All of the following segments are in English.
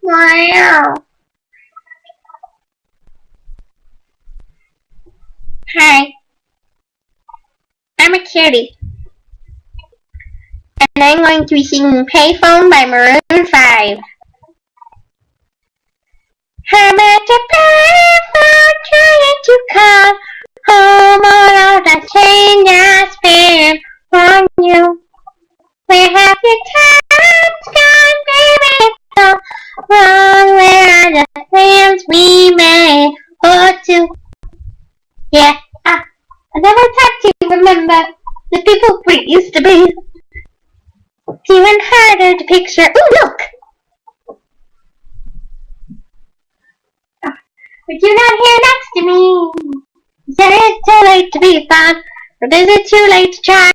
Wow. Hi, I'm a kitty, and I'm going to be singing Payphone by Maroon 5. I'm at the payphone trying to call home all of the change I spent on you. Where have your times gone, baby? It's so wrong. Where are the plans we made for two? Yeah, I never thought to remember the people we used to be. It's even harder to picture. Ooh, look! But you're not here next to me. You said it's too late to be fun, but is it too late to try?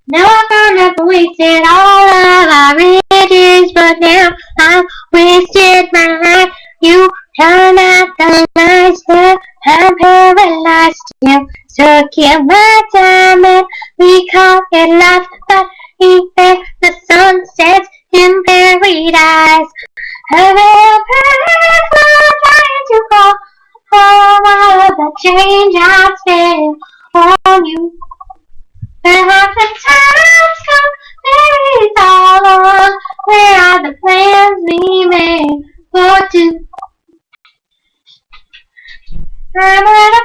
Now I've grown up and wasted all of our riches, but now I've wasted my life. You turned out the lights, now I'm paralyzed. You took in my time and we call it love, but even the sun sets in paradise. I'm trying to call all of the change I spent on you. Perhaps the time's come, maybe it's all on. Where are the plans we made for two? I'm at a